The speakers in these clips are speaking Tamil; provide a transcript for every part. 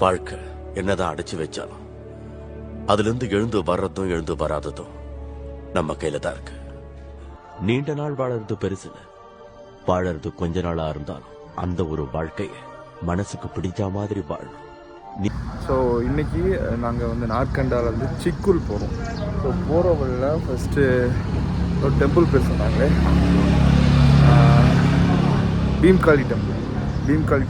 வாழ்க்கை என்னதான் அடைச்சு வச்சாலும் அதிலிருந்து எழுந்து வர்றதும் எழுந்து வராததும் நம்ம கையில தான் இருக்கு. நீண்ட நாள் வாழறது பெருசுல, வாழறது கொஞ்ச நாளா இருந்தாலும் அந்த ஒரு வாழ்க்கைய மனசுக்கு பிடிச்ச மாதிரி வாழணும். ஸோ இன்றைக்கி நாங்கள் வந்து நார்கண்டாலேருந்து சிக்குல் போகிறோம். ஸோ போகிற வழியில் ஃபஸ்ட்டு ஒரு டெம்பிள் பேர் சொன்னாங்களே, பீம்காளி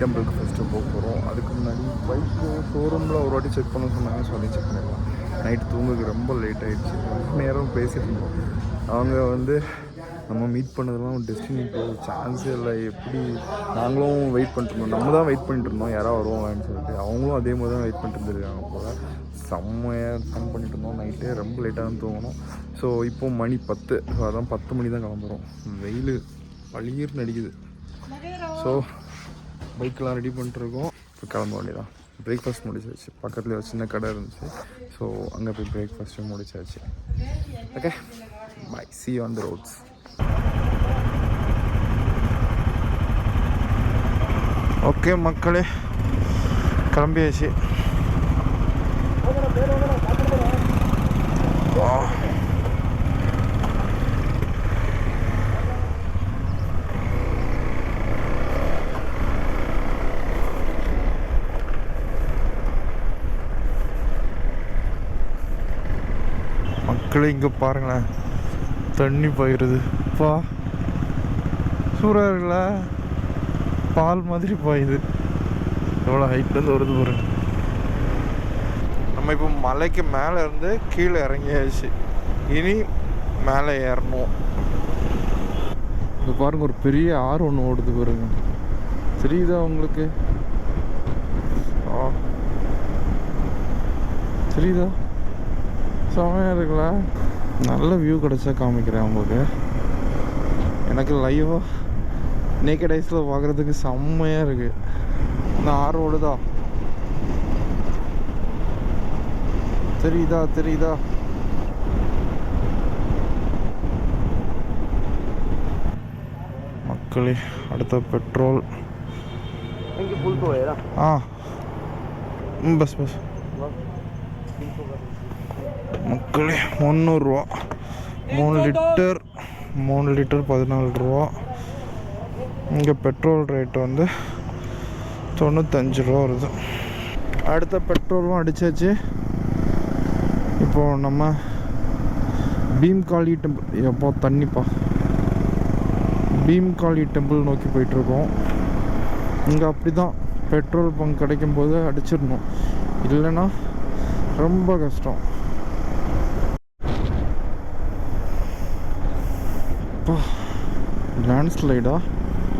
டெம்பிளுக்கு ஃபஸ்ட்டு போக போகிறோம். அதுக்கு முன்னாடி பைக்கு ஷோரூமில் ஒரு வாட்டி செக் பண்ண சொன்னாங்க. ஸோ அதையும் செக் பண்ணிடலாம். நைட்டு தூங்குக்கு ரொம்ப லேட் ஆகிடுச்சு. ரொம்ப நேரம் பேசிட்டு இருந்தோம். அவங்க வந்து நம்ம மீட் பண்ணதெல்லாம் டெஸ்டினி போக சான்ஸே இல்லை. எப்படி நாங்களும் வெயிட் பண்ணிட்டுருந்தோம், நம்ம தான் வெயிட் பண்ணிட்டு இருந்தோம் யாராவது வருவாங்கன்னு சொல்லிட்டு. அவங்களும் அதே மாதிரி தான் வெயிட் பண்ணிட்டு இருந்துருக்காங்க போல். செம்மையாக ஃபன் பண்ணிட்டு இருந்தோம். நைட்டே ரொம்ப லேட்டாக தான் தூங்கணும். ஸோ இப்போ மணி 10. ஸோ அதான் 10 மணி தான் கிளம்புறோம். வெயில் பளிர்னு அடிக்குது. ஸோ பைக்கெலாம் ரெடி பண்ணிட்டுருக்கோம். இப்போ கிளம்ப வேண்டியதான். பிரேக்ஃபாஸ்ட் முடிச்சாச்சு. பக்கத்தில் ஒரு சின்ன கடை இருந்துச்சு. ஸோ அங்கே போய் பிரேக்ஃபாஸ்ட்டும் முடிச்சாச்சு. Okay, bye, see you on the roads. Okay மக்களே, கிளம்பியாச்சு. மக்களே இங்கே பாருங்களேன், தண்ணி போயிடுது. பா, சூறாக இருக்குல்ல, பால் மாதிரி பாயுது. எவ்வளோ ஹைட்லேருந்து வருது பாருங்க. நம்ம இப்போ மலைக்கு மேலே இருந்து கீழே இறங்கியாச்சு. இனி மேலே ஏறணும். இங்கே பாருங்க, ஒரு பெரிய ஆறு ஒன்று ஓடுது பாருங்க. தெரியுதா உங்களுக்கு? தெரியுதா? செமையாக இருக்குல்ல? நல்ல வியூ கிடச்சா காமிக்கிறேன் உங்களுக்கு. எனக்கு லைவாக நேக்கட் ஐஸில் பார்க்குறதுக்கு செம்மையாக இருக்குது. இந்த ஆறு ஓடுதா, தெரியுதா? மக்களே, அடுத்த பெட்ரோல். பஸ் மக்களே, 300 ரூபா. 3 லிட்டர் 14 ரூபா. இங்கே பெட்ரோல் ரேட் வந்து 95 ரூபா வருது. அடுத்த பெட்ரோலும் அடித்தாச்சு. இப்போது நம்ம பீம்காளி டெம்பிள், எப்போ தண்ணிப்பா, பீம்காளி டெம்பிள் நோக்கி போயிட்டுருக்கோம். இங்கே அப்படி தான் பெட்ரோல் பங்க் கிடைக்கும்போது அடிச்சிடணும், இல்லைன்னா ரொம்ப கஷ்டம். லேண்ட்ஸ்லைடா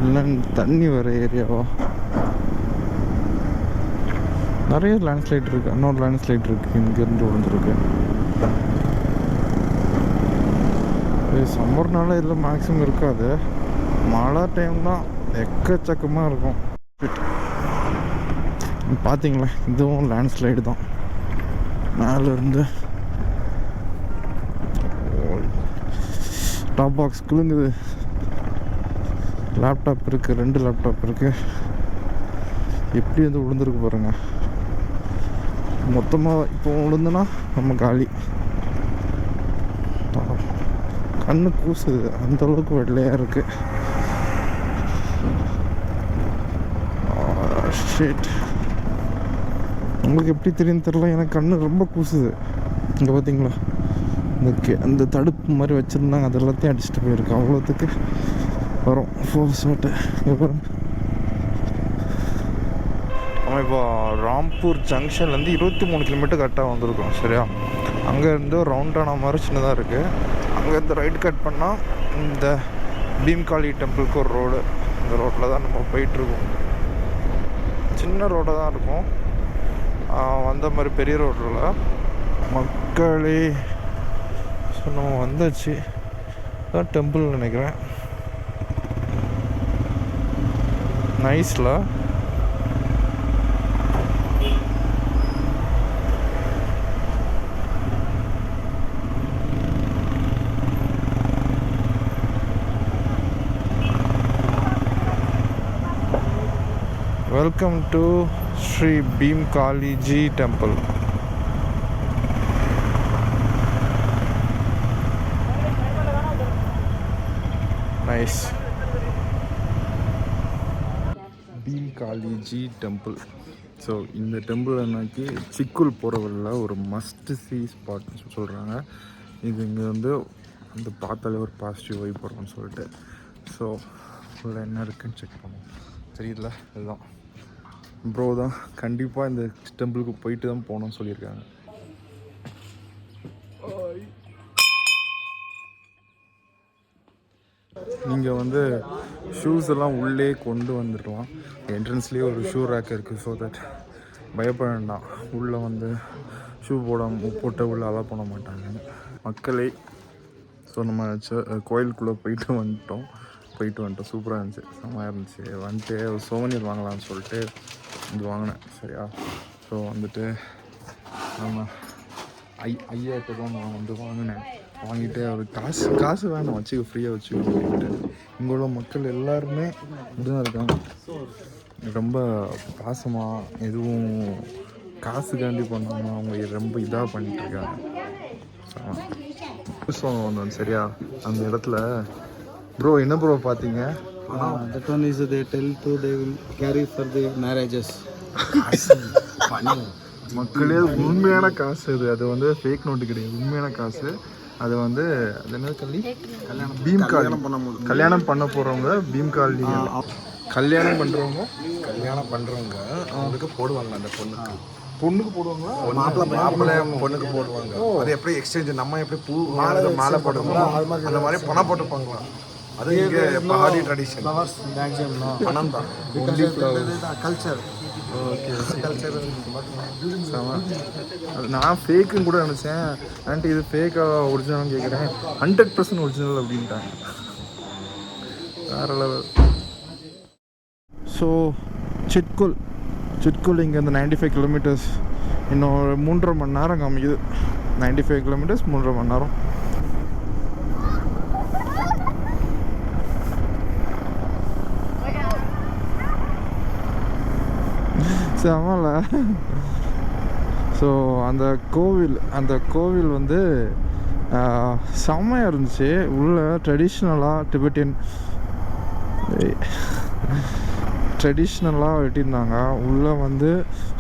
இல்லை தண்ணி வர ஏரியாவா? நிறைய லேண்ட்ஸ்லைட் இருக்குது. இன்னொரு லேண்ட்ஸ்லைட் இருக்குது, இங்கேருந்து விழுந்துருக்கு. இது சம்மர்னால இதில் மேக்ஸிமம் இருக்காது. மழை டைம் தான் எக்கச்சக்கமாக இருக்கும். பார்த்தீங்களா, இதுவும் லேண்ட்ஸ்லைடு தான். மேலேருந்து டாப் பாக்ஸ் குலுங்குது. லேப்டாப் இருக்குது, 2 லேப்டாப் இருக்குது. எப்படி வந்து விழுந்துருக்கு பாருங்க. மொத்தமாக இப்போ விழுந்துன்னா நம்ம காலி. கண்ணு கூசுது, அந்தளவுக்கு வெள்ளையாக இருக்குது. ஷிட், உங்களுக்கு எப்படி தெரியும் தெரில, எனக்கு கண்ணு ரொம்ப கூசுது. இங்கே பார்த்தீங்களா, அந்த தடுப்பு மாதிரி வச்சுருந்தாங்க, அது எல்லாத்தையும் அடிச்சுட்டு போயிருக்கு. அவ்வளோத்துக்கு வரும் ஃபோர்ஸ் ஷாட்டு. நம்ம இப்போ ராம்பூர் ஜங்ஷன்லேருந்து 23 கிலோமீட்டர் கரெக்டாக வந்திருக்கோம். சரியா, அங்கேருந்து ரவுண்டான மாதிரி சின்னதாக இருக்குது. அங்கேருந்து ரைட் கட் பண்ணால் இந்த பீம்காளி டெம்பிளுக்கு ஒரு ரோடு. இந்த ரோட்டில் தான் நம்ம போயிட்டுருக்கோம். சின்ன ரோடாக தான் இருக்கும், வந்த மாதிரி பெரிய ரோட்டில். மக்களே, ஸோ நம்ம வந்தாச்சு. அதான் டெம்பிள் நினைக்கிறேன். நைஸில் welcome to Shri Bhim Kaliji temple. Nice. Bhim Kaliji temple. So இந்த டெம்பிள் அன்னைக்கு சிக்குல் போகிற வழியில் ஒரு மஸ்ட் சி ஸ்பாட்னு சொல்கிறாங்க. இது இங்கே வந்து அந்த பார்த்தாலே ஒரு பாசிட்டிவ் வைப் வரும்னு சொல்லிட்டு. ஸோ உள்ள என்ன இருக்குன்னு செக் பண்ணுவோம். தெரியல, இதுதான் ப்ரோ தான் கண்டிப்பாக இந்த டெம்பிளுக்கு போயிட்டு தான் போகணும்னு சொல்லியிருக்காங்க. நீங்கள் வந்து ஷூஸ் எல்லாம் உள்ளே கொண்டு வந்துடலாம். என்ட்ரன்ஸ்லேயே ஒரு ஷூ ரேக் இருக்குது. ஸோ தட் பயப்பட வேண்டாம், உள்ளே வந்து ஷூ போட்டு உள்ளே அலோவ் பண்ண மாட்டாங்க மக்களே. ஸோ நம்ம கோயிலுக்குள்ளே போயிட்டு வந்துட்டோம். சூப்பராக இருந்துச்சு, செம்மையாக இருந்துச்சு. வந்துட்டு ஒரு சோவனியர் வாங்கலாம்னு சொல்லிட்டு இது வாங்கினேன். சரியா? ஸோ வந்துட்டு நம்ம ஐயாயிரத்தை நான் வந்து வாங்கினேன். வாங்கிட்டு அவர் காசு வேணும், வச்சுக்க ஃப்ரீயாக வச்சுக்கணும் அப்படின்ட்டு. இங்கே உள்ள மக்கள் எல்லாருமே இப்படிதான் இருக்காங்க. ரொம்ப பாசமாக, எதுவும் காசுக்காண்டி பண்ணாமல் அவங்க ரொம்ப இதாக பண்ணிகிட்ருக்காங்க. புதுசாக வந்தோம். சரியா? அந்த இடத்துல ப்ரோ என்ன ப்ரோ பார்த்தீங்க? That one is they tell to they will carry for the marriages. மக்களே உண்மையான காசு அது வந்து ஃபேக் நோட்டு கிடையாது, உண்மையான காசு. அது வந்து அது என்ன கல்வி? பீம் காலி. கல்யாணம் பண்ண போகிறவங்க பீம் காலி. கல்யாணம் பண்ணுறவங்க அவங்களுக்கு போடுவாங்க. அந்த பொண்ணுக்கு போடுவாங்களா? மாப்பிள்ளை பொண்ணுக்கு போடுவாங்க. அது எப்படி எக்ஸ்சேஞ்ச், நம்ம எப்படி பூ மாலை போடுறோமோ அந்த மாதிரி பணம் போட்டுப்பாங்களா. அது இங்கே பஹாரி ட்ரெடிஷன். பணம் தான் கல்ச்சர். நான் ஃபேக்குன்னு கூட நினச்சேன். ஆண்டி இது ஃபேக்கா ஒரிஜினல்னு கேட்குறேன். 100% ஒரிஜினல் அப்படின்ட்டாங்க. வேற லெவல். ஸோ சிட்குல் இங்கேருந்து 95 கிலோமீட்டர்ஸ். இன்னும் ஒரு 3.5 மணி நேரம் காமிக்குது. 95 கிலோமீட்டர்ஸ் 3.5 மணி நேரம். செமல. ஸோ அந்த கோவில் வந்து செம்மையாக இருந்துச்சு. உள்ள ட்ரெடிஷ்னலாக வெட்டியிருந்தாங்க. உள்ளே வந்து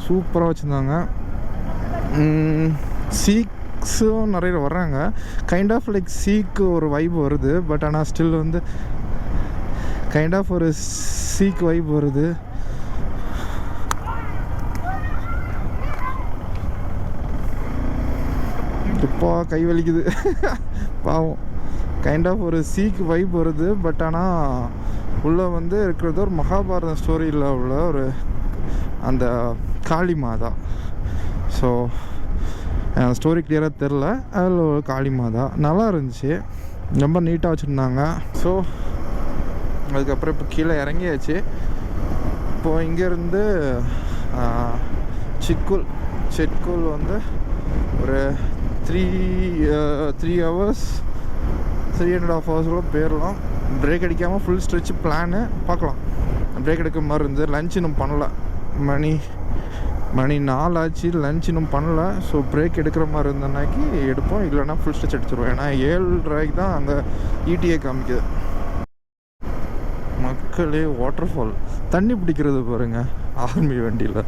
சூப்பராக வச்சுருந்தாங்க. சீக்ஸும் நிறைய வர்றாங்க. கைண்ட் ஆஃப் லைக் சீக்கு ஒரு வைப் வருது. பட் ஆனால் ஸ்டில் வந்து கைண்ட் ஆஃப் ஒரு சீக் வைப் வருது. இப்போ கை வலிக்குது பாவம். கைண்ட் ஆஃப் ஒரு சீக் வைப் வருது. பட் ஆனால் உள்ளே வந்து இருக்கிறது ஒரு மகாபாரதம் ஸ்டோரியில் உள்ள ஒரு அந்த காளி மாதா. ஸோ ஸ்டோரி கிளியராக தெரில. அதில் ஒரு காளி மாதா நல்லா இருந்துச்சு, ரொம்ப நீட்டாக வச்சுருந்தாங்க. ஸோ அதுக்கப்புறம் இப்போ கீழே இறங்கியாச்சு. இப்போது இங்கேருந்து சிட்குல் வந்து ஒரு 3 hours 3.5 hours போயிடலாம். பிரேக் அடிக்காமல் ஃபுல் ஸ்ட்ரெச் பிளானு பார்க்கலாம். பிரேக் எடுக்கிற மாதிரி இருந்து. லன்ச் இன்னும் பண்ணல. மணி 4 ஆச்சு, லன்ச் இன்னும் பண்ணல. ஸோ பிரேக் எடுக்கிற மாதிரி இருந்தனாக்கி எடுப்போம், இல்லைனா ஃபுல் ஸ்ட்ரெச் எடுத்துருவோம். ஏன்னா 7:30 தான் அங்கே ETA காமிக்குது. மக்களே வாட்டர் ஃபால் தண்ணி பிடிக்கிறது பாருங்கள். ஆர்மி வண்டியில்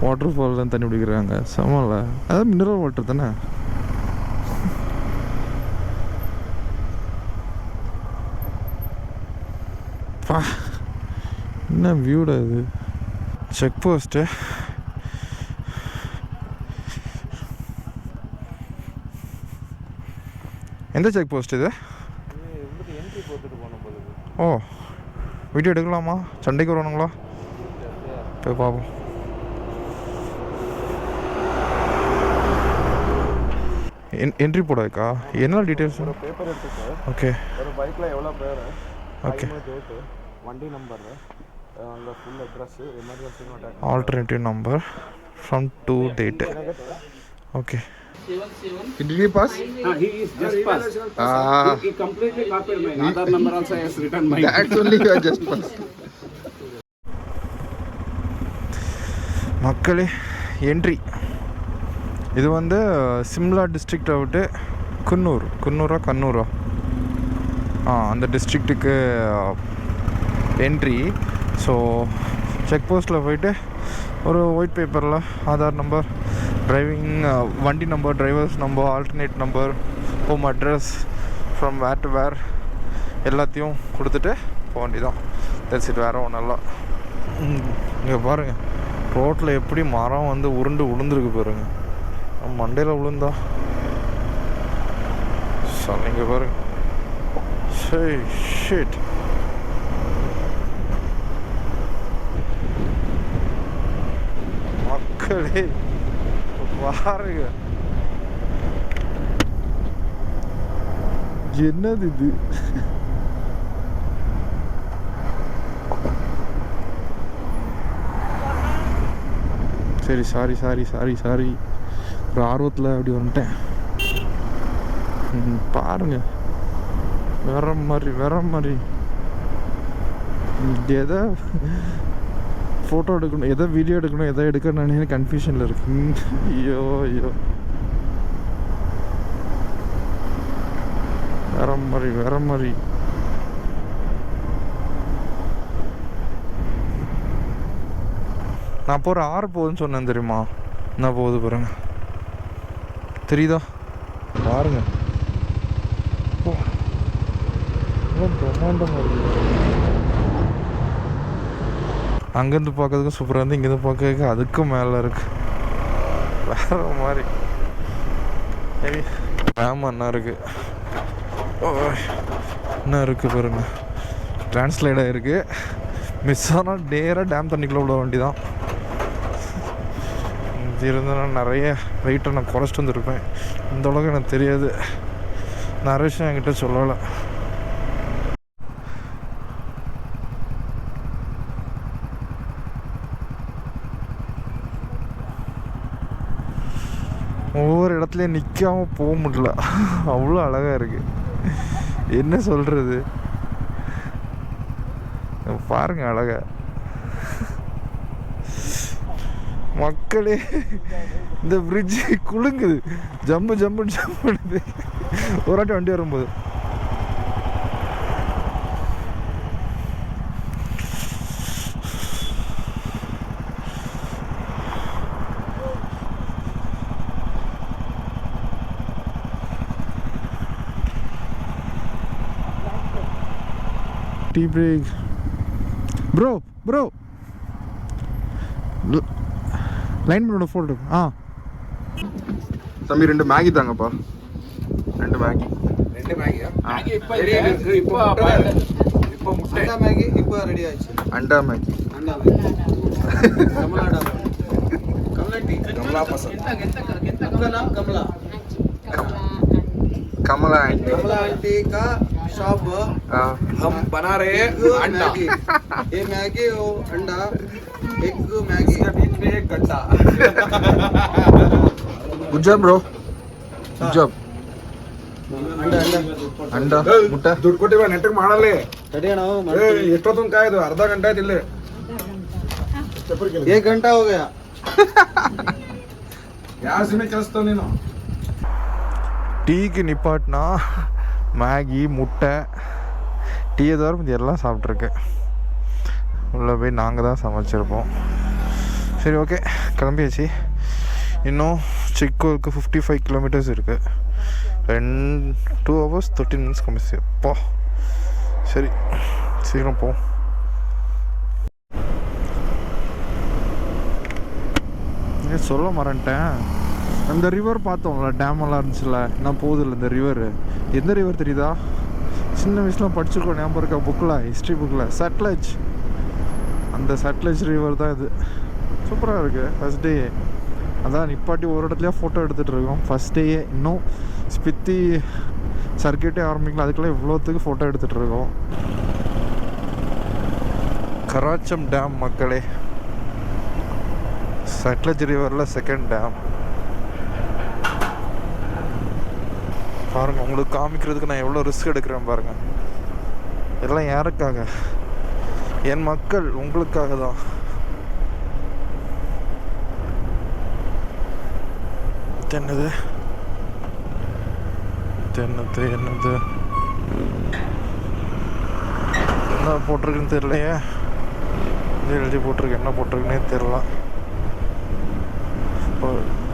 வாட்டர் ஃபால் தான் தண்ணி பிடிக்கிறாங்க. செமல. அதாவது மினரல் வாட்டர் தானே. பா என்ன வியூடா இது. Check post. எந்த செக் போஸ்ட் இது? ஓ, வீடியோ எடுக்கலாமா? சண்டைக்கு வரணுங்களா? போய் பார்ப்போம். என்ட்ரி போடாக்கா என்ன டீட்டெயில்ஸ்? பேப்பர் எடுத்துக்க. ஓகே. ஒரு பைக்கில் எவ்வளோ பேர், ஓகே, வண்டி நம்பர், அந்த full address, emergency contact, alternative number from to date. Okay. Did he pass? He is just passed. He completely copied mine. Aadhaar number also has written mine. That's only you just passed. மக்களே என்ட்ரி. இது வந்து சிம்லா டிஸ்ட்ரிக்டை விட்டு கண்ணூரா அந்த டிஸ்ட்ரிக்ட்டுக்கு என்ட்ரி. ஸோ செக் போஸ்ட்டில் போயிட்டு ஒரு ஒயிட் பேப்பரில் ஆதார் நம்பர், டிரைவிங் வண்டி number, drivers number, alternate number, home address, from where to where எல்லாத்தையும் கொடுத்துட்டு போக வேண்டியதான். That's it. வேறு ஒன்றும் இல்லை. இங்கே பாருங்கள், ரோட்டில் எப்படி மரம் வந்து உருண்டு விழுந்துருக்கு பாருங்கள். மண்டையில் விழுந்தா இங்கே பாருங்க. ஷிட். மக்களே பாருங்க, என்னது இது? சரி, சாரி. ஒரு ஆர்வத்தில் அப்படி வந்துட்டேன். பாருங்க, வேற மாதிரி எதை ஃபோட்டோ எடுக்கணும், எதை வீடியோ எடுக்கணும், எதை எடுக்கணும்னு கன்ஃபியூஷனில் இருக்கு. ஐயோ வேற மாதிரி. நான் இப்போ ஒரு 6 போகுதுன்னு சொன்னேன் தெரியுமா? என்ன போகுது பாருங்க, தெரியுதா? பாருங்க, பிரம்மாண்டமாக இருக்கு. அங்கேருந்து பார்க்கறதுக்கும் சூப்பராக இருந்து, இங்கேருந்து பார்க்கறதுக்கு அதுக்கும் மேலே இருக்கு. வேற மாதிரி. ஆமாம், என்ன இருக்கு, என்ன இருக்குது பாருங்க. டிரான்ஸ்லேட் ஆகிருக்கு. மிஸ் ஆனால் நேராக டேம் தண்ணிக்குள்ளே விட வேண்டி தான். இது இருந்தால் நிறைய வெயிட்டை நான் குறைச்சிட்டு வந்துருப்பேன். இந்த அளவுக்கு எனக்கு தெரியாது, நிறைய விஷயம் என்கிட்ட சொல்லலை. ஒவ்வொரு இடத்துலையும் நிற்காமல் போக முடியல, அவ்வளோ அழகாக இருக்குது. என்ன சொல்கிறது, பாருங்க அழகா. மக்களே, இந்த பிரிட்ஜு குலுங்குது, ஜம்புடுது ஒரு வாட்டி வண்டி வரும்போது. Tea break. ப்ரோ லைன் பண்ணோட ஃபோட்டோ. தம்பி 2 மேகி தாங்கப்பா. 2 மேகி. 2 மேகியா? இப்போ முட்டை மேகி இப்போ ரெடி ஆயிடுச்சு. அண்டா மேகி. कमला पसंद. आपका नाम कमला आंटी का शॉप. हम बना रहे अंडा. ये मैगी वो अंडा, एग मैगी इसके बीच में एक गड्ढा. Good job bro, good job. ಅಂಡ ಮುಟ್ಟ ದುಡ್ಡು ಕೊಟ್ಟಿವ ನೆಟ್ಟಗೆ ಮಾಡಲ್ಲೇ. ತಡಿ ಅಣ್ಣ, ಎಷ್ಟೊತ್ತೊಂದು ಕಾಯ್ದು ಅರ್ಧ ಗಂಟೆ ಆಯ್ತು ಇಲ್ಲೇ. 1 घंटा हो गया. ಯಾವ ಸಿಮೆ ಕಳಿಸ್ತಾವ ನೀನು? டீக்கு நிப்பாட்டினா மேகி, முட்டை, டீயை தவிர இது எல்லாம் சாப்பிட்ருக்கேன். உள்ளே போய் நாங்கள் தான் சமைச்சிருப்போம். சரி, ஓகே, கிளம்பியாச்சு. இன்னும் சிக்கோருக்கு 55 கிலோமீட்டர்ஸ் இருக்குது. 2 hours 13 minutes கம்மிச்சு. அப்பா, சரி, சீக்கிரம் போ. சொல்ல மறந்துட்டேன், அந்த ரிவர் பார்த்தோம்ல, டேம் எல்லாம் இருந்துச்சுல்ல, நான் போகுதில்ல இந்த ரிவர். எந்த ரிவர் தெரியுதா? சின்ன வயசுலாம் படிச்சிருக்கோம், ஞாபகம் இருக்கா? புக்கில், ஹிஸ்ட்ரி புக்கில், சட்லஜ். அந்த சட்லஜ் ரிவர் தான் இது. சூப்பராக இருக்குது. ஃபஸ்ட் டே அதான் நிப்பாட்டி ஒரு இடத்துலையா ஃபோட்டோ எடுத்துகிட்டு இருக்கோம். ஃபஸ்ட் டேயே இன்னும் ஸ்பித்தி சர்க்கியூட்டே ஆரம்பிக்கல, அதுக்குள்ளே இவ்வளோத்துக்கு ஃபோட்டோ எடுத்துகிட்டு இருக்கோம். கராச்சம் டேம் மக்களே, சட்லஜ் ரிவரில் செகண்ட் டேம். பாருங்கள், உங்களுக்கு காமிக்கிறதுக்கு நான் எவ்வளோ ரிஸ்க் எடுக்கிறேன் பாருங்கள். எல்லாம் யாருக்காக? என் மக்கள், உங்களுக்காக தான். என்னது என்னது என்னது என்ன போட்டிருக்குன்னு தெரியலையே. எழுதி போட்டிருக்கு, என்ன போட்டிருக்குன்னே தெரியல.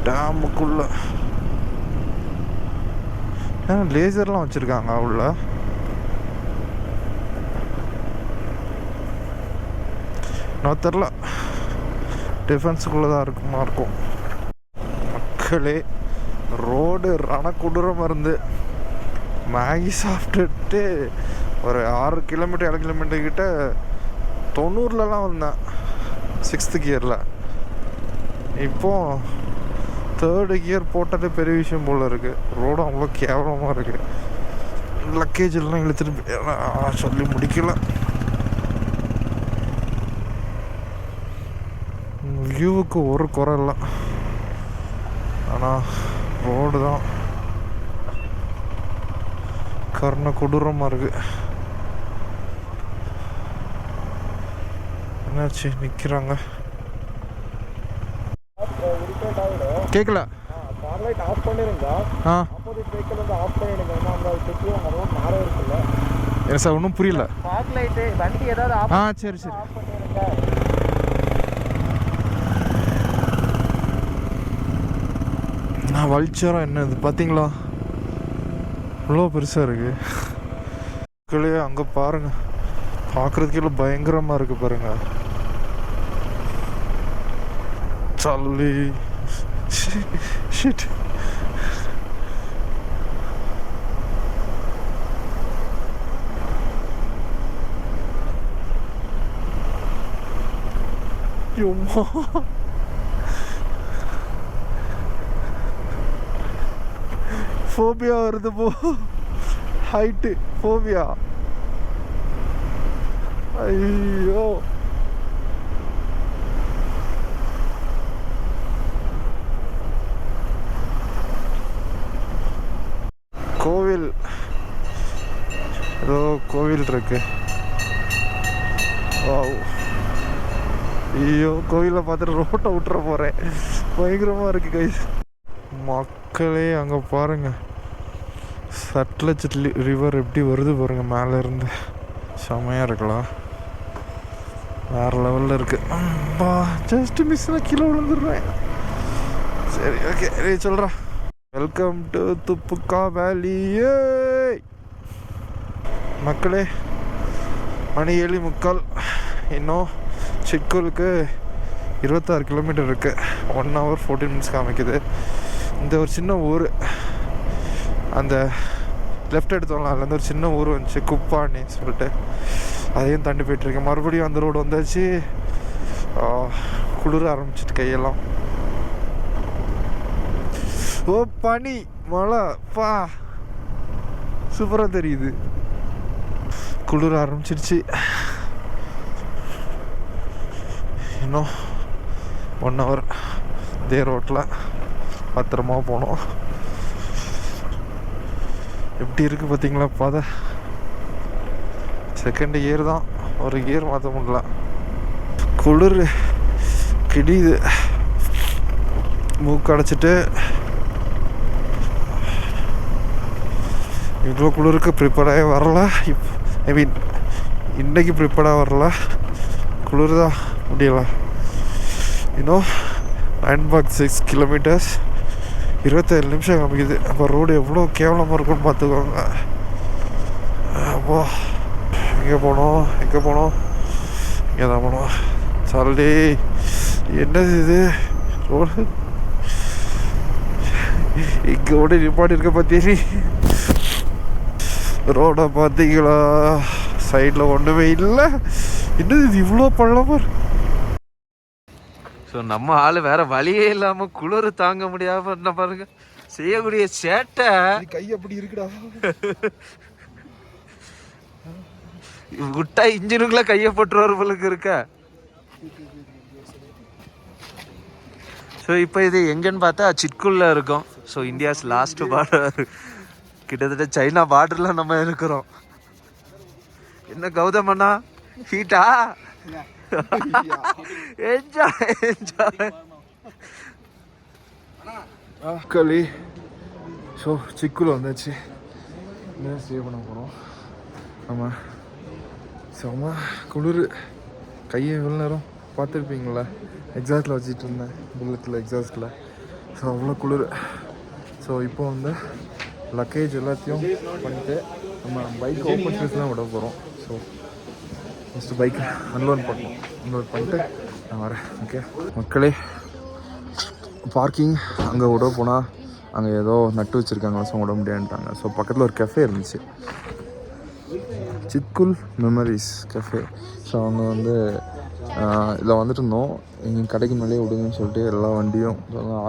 டேமுக்குள்ள லேசர்லாம் வச்சுருக்காங்க உள்ள. நான் தெரில, டிஃபென்ஸுக்குள்ளே தான் இருக்குமா இருக்கும். மக்களே, ரோடு ரணக்குடுறம் இருந்து மேகி சாப்பிட்டுட்டு ஒரு 6 கிலோமீட்டர் 7 கிலோமீட்டர் கிட்ட 90லலாம் வந்தேன் 6th கியரில். இப்போது 3rd கியர் போட்டாலே பெரிய விஷயம் போல் இருக்குது. ரோடும் அவ்வளோ கேவலமாக இருக்குது. லக்கேஜ் எல்லாம் இழுத்துட்டு சொல்லி முடிக்கல. வியூவுக்கு ஒரு குறை இல்லை, ஆனால் ரோடு தான் கர்ண கொடூரமாக இருக்குது. என்னாச்சு நிற்கிறாங்க? கேட்கல. சார் ஒன்றும் புரியல. சரி சரி. நான் வல்ச்சரம் என்னது பார்த்தீங்களா? இவ்வளோ பெருசாக இருக்குது. மக்களே அங்கே பாருங்கள், பார்க்குறதுக்கே பயங்கரமாக இருக்குது பாருங்கள். சல்லி ஷிட். யம்மா, ஃபோபியா வருது போ. Height phobia. ஐயோ, கோவில், ஏதோ கோவில் இருக்கு. ஐயோ, கோவிலை பார்த்துட்டு ரோட்டை விட்டுற போகிறேன். பயங்கரமாக இருக்கு கைஸ். மக்களே அங்கே பாருங்கள், சட்லஜ் ரிவர் எப்படி வருது பாருங்கள் மேலே இருந்து. செமையாக இருக்கலாம், வேறு லெவலில் இருக்குது. ஜஸ்ட் மிஸ்ஸில் கீழே விழுந்துடுறேன். சரி ஓகே, சொல்கிறேன். வெல்கம் டு துப்புக்கா வேலியே. மக்களே, மணி 7:45. இன்னும் சிட்குலுக்கு 26 கிலோமீட்டர் இருக்குது. 1 hour 14 minutes காமிக்குது. இந்த ஒரு சின்ன ஊர், அந்த லெஃப்ட் எடுத்தோம்ல, அதுலேருந்து ஒரு சின்ன ஊர் வந்துச்சு குப்பான்னு சொல்லிட்டு, அதையும் தாண்டி போயிட்டுருக்கேன். மறுபடியும் அந்த ரோடு வந்தாச்சு. குளிர ஆரம்பிச்சிட்டு கையெல்லாம். ஓ பனி மழை பா, சூப்பராக தெரியுது. குளிர ஆரம்பிச்சிருச்சு. இன்னும் 1 hour இதே ரோட்டில் பத்திரமா போனோம். எப்படி இருக்குது பார்த்தீங்களா பாதை? செகண்ட் கியர் தான், ஒரு கியர் மாற்ற முடியல. குளிர் கிடியுது, மூக்கு அடைச்சிட்டு. இவ்வளோ குளிருக்கு ப்ரிப்பேர்டாகவே வரல. ஐ மீன் இன்றைக்கி ப்ரிப்பேர்டாக வரல, குளிர் தான் முடியலை. இன்னும் 9.6 kilometers, 27 நிமிஷம் காமிக்குது. அப்போ ரோடு எவ்வளோ கேவலமாக இருக்குன்னு பார்த்துக்கோங்க. அப்போ எங்கே போனோம் இங்கே தான் போனோம். சாலி என்னது இது ரோடு? இங்கே ஓடி நிப்பாட்டி இருக்க பார்த்தியா? ரோடை பார்த்தீங்களா? சைடில் ஒன்றுமே இல்லை. என்னது இது இவ்வளோ பள்ளமாக இருக்கு? ஸோ நம்ம ஆள் வேற வழியே இல்லாமல் குளிர் தாங்க முடியாமல் என்ன பாருங்க செய்யக்கூடிய சேட்டை. கை அப்படி இருக்குடா, விட்டா இன்ஜினுக்குள்ள கையை போட்டுருவர்களுக்கு இருக்க. ஸோ இப்போ இது எங்கன்னு பார்த்தா சிட்குள்ள இருக்கும். ஸோ இந்தியாஸ் லாஸ்ட் பார்டர், கிட்டத்தட்ட சைனா பார்டர்ல நம்ம இருக்கிறோம். என்ன கௌதம் அண்ணா, ஹீட்டா? என்ஜாய். களி. ஸோ சிக்குல வந்தாச்சு. இன்னும் ஸ்டே பண்ண போகிறோம். ஆமாம், செம்ம குளிர். கையை எவ்வளோ நேரம் பார்த்துருப்பீங்களா, எக்ஸாஸ்டில் வச்சுட்டு இருந்தேன், புல்லட்டில் எக்ஸாஸ்டில். ஸோ அவ்வளோ குளிர். ஸோ இப்போ வந்து லக்கேஜ் எல்லாத்தையும் பண்ணிவிட்டு நம்ம பைக் ஓப்பன் ஸ்பேஸ் தான் விட போகிறோம். ஸோ ஃபஸ்ட்டு பைக்கை அன்லோட் பண்ணணும். அன்லோட் பண்ணிட்டு நான் வரேன். ஓகே மக்களே, பார்க்கிங் அங்கே விட போனால் அங்கே ஏதோ நட்டு வச்சுருக்காங்க, ஸோ விட முடியாதுட்டாங்க. ஸோ பக்கத்தில் ஒரு கெஃபே இருந்துச்சு, சித்குல் மெமரிஸ் கெஃபே. ஸோ அவங்க வந்து இதில் வந்துட்டு இருந்தோம். எங்கள் கடைக்கு மேலேயே விடுங்கன்னு சொல்லிட்டு எல்லா வண்டியும்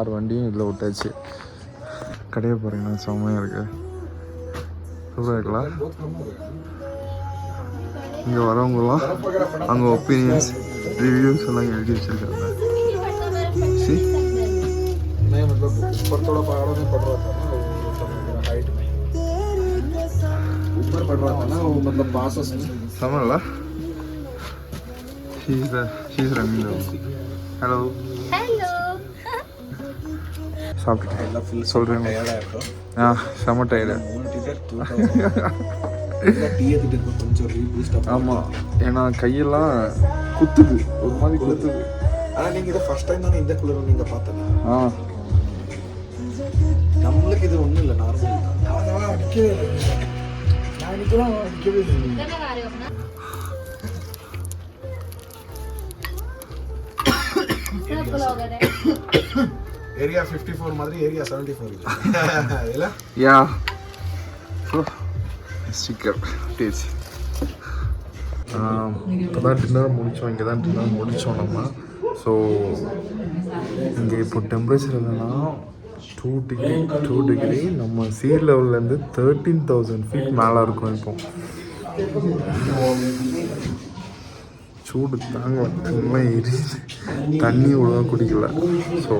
6 வண்டியும் இதில் விட்டாச்சு. கடையை பாருங்கண்ணா, செம்மையாக இருக்குது, சூப்பராக இருக்கலாம். இங்கே வரவங்கலாம் அங்கே ஒப்பீனியன்ஸ் ரிவ்யூஸ் எல்லாம் எழுதி வச்சுருக்காங்க. சி ऊपर थोड़ा पहाड़ों में पड़ रहा था ना, वो हाइट में ऊपर पड़ रहा था ना, वो मतलब पास समझला. She's running though. Hello. சாப்பிட்டுட்டேன் சொல்கிறேன். செம்ம டயர்டு. ஆமாம், ஏன்னா கையெல்லாம் குத்துது, ஒரு மாதிரி குத்துது. ஆனால் நீங்கள் இதை ஃபர்ஸ்ட் டைம் தானே இந்த குளிர் நீங்கள் பார்த்தேன். நம்மளுக்கு இது ஒன்றும் இல்லை, நார்மல். அதெல்லாம் அடிக்கவே இல்லை, நான் இன்னைக்கெல்லாம் அடிக்கவே இல்லை. ஏரியா 54 மாதிரி ஏரியா 74 இல்லை? யா ஸ்டிக்கர் டேஸ்ட். இப்போ தான் டின்னர் முடித்தோம், இங்கே தான் டின்னர் முடித்தோம் நம்ம. ஸோ இங்கே இப்போ டெம்பரேச்சர் என்னென்னா 2 டிகிரி. நம்ம சீ லெவல்லேருந்து 13,000 feet மேலே இருக்கும். இப்போ சூடு தாங்க எல்லாம் எரியுது, தண்ணி ஒழுங்காக குடிக்கல. ஸோ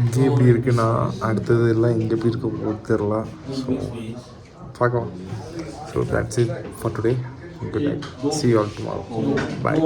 இங்கே எப்படி இருக்குன்னா அடுத்தது எல்லாம் இங்கே எப்படி இருக்க போகுது தெரில. ஸோ பார்க்கலாம். So that's it for today. Good night. See you all tomorrow. Bye.